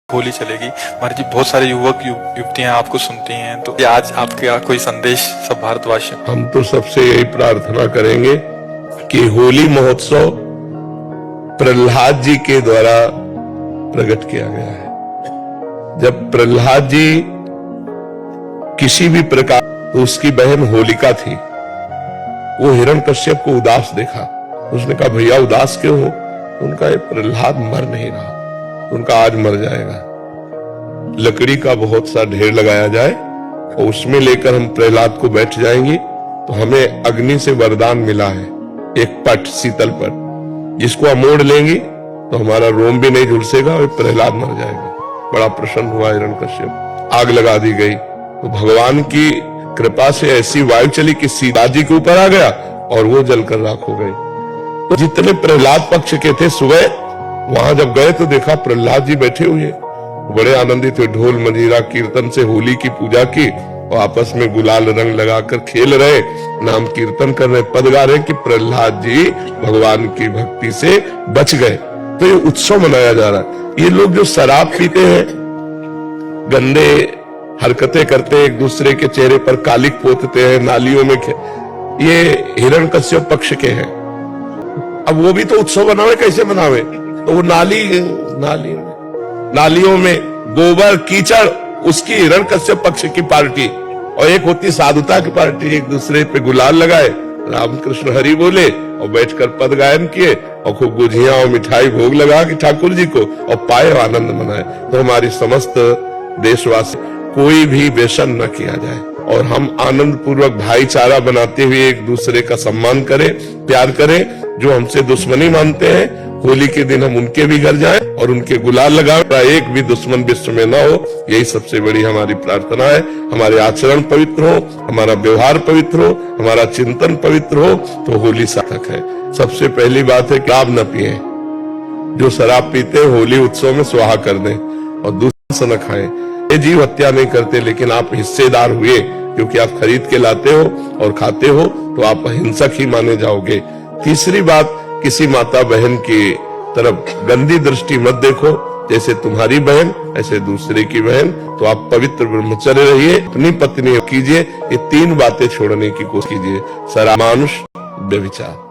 होली चलेगी। हमारे जी बहुत सारे युवक युवतियां आपको सुनती हैं, तो आज आपका कोई संदेश सब भारतवासियों? हम तो सबसे यही प्रार्थना करेंगे कि होली महोत्सव प्रहलाद जी के द्वारा प्रकट किया गया है। जब प्रहलाद जी किसी भी प्रकार, तो उसकी बहन होलिका थी, वो हिरण्यकश्यप को उदास देखा। उसने कहा भैया उदास क्यों हो? उनका ये प्रहलाद मर नहीं रहा, उनका आज मर जाएगा। लकड़ी का बहुत सा ढेर लगाया जाए और उसमें लेकर हम प्रहलाद को बैठ जाएंगे, तो हमें अग्नि से वरदान मिला है एक पट शीतल पर, जिसको हम मोड़ लेंगे तो हमारा रोम भी नहीं झुलसेगा और प्रहलाद मर जाएगा। बड़ा प्रसन्न हुआ हिरण्यकश्यप। आग लगा दी गई तो भगवान की कृपा से ऐसी वायु चली कि सीता जी के ऊपर आ गया और वो जलकर राख हो गई। तो जितने प्रहलाद पक्ष के थे सुबह वहां जब गए तो देखा प्रहलाद जी बैठे हुए, बड़े आनंदित हुए। ढोल मंजीरा कीर्तन से होली की पूजा की और आपस में गुलाल रंग लगाकर खेल रहे, नाम कीर्तन कर रहे, पद गा रहे कि प्रहलाद जी भगवान की भक्ति से बच गए। तो ये उत्सव मनाया जा रहा है। ये लोग जो शराब पीते हैं, गंदे हरकतें करते हैं, एक दूसरे के चेहरे पर कालिक पोतते हैं, नालियों में ये हिरण्यकश्यप पक्ष के हैं। अब वो भी तो उत्सव मनावे, कैसे मनावे? तो वो नालियों में गोबर कीचड़, उसकी हिरण्यकश्यप पक्ष की पार्टी, और एक होती साधुता की पार्टी। एक दूसरे पे गुलाल लगाए, रामकृष्ण हरि बोले और बैठकर पद गायन किए और खूब गुझिया और मिठाई भोग लगा कि ठाकुर जी को और पाए आनंद मनाए। तो हमारी समस्त देशवासी कोई भी व्यसन न किया जाए और हम आनंद पूर्वक भाईचारा बनाते हुए एक दूसरे का सम्मान करें, प्यार करें। जो हमसे दुश्मनी मानते हैं, होली के दिन हम उनके भी घर जाएं और उनके गुलाल लगाएं। एक भी दुश्मन विश्व में ना हो, यही सबसे बड़ी हमारी प्रार्थना है। हमारे आचरण पवित्र हो, हमारा व्यवहार पवित्र हो, हमारा चिंतन पवित्र हो, तो होली सार्थक है। सबसे पहली बात है कि शराब न पिए। जो शराब पीते हैं होली उत्सव में स्वाहा कर दें और दूसरा न खाएं। ये जीव हत्या नहीं करते, लेकिन आप हिस्सेदार हुए क्योंकि आप खरीद के लाते हो और खाते हो, तो आप हिंसक ही माने जाओगे। तीसरी बात, किसी माता बहन की तरफ गंदी दृष्टि मत देखो। जैसे तुम्हारी बहन ऐसे दूसरे की बहन, तो आप पवित्र ब्रह्मचर्य रहिए, अपनी पत्नी कीजिए। ये तीन बातें छोड़ने की कोशिश कीजिए। शराब, मानुष, व्यभिचार।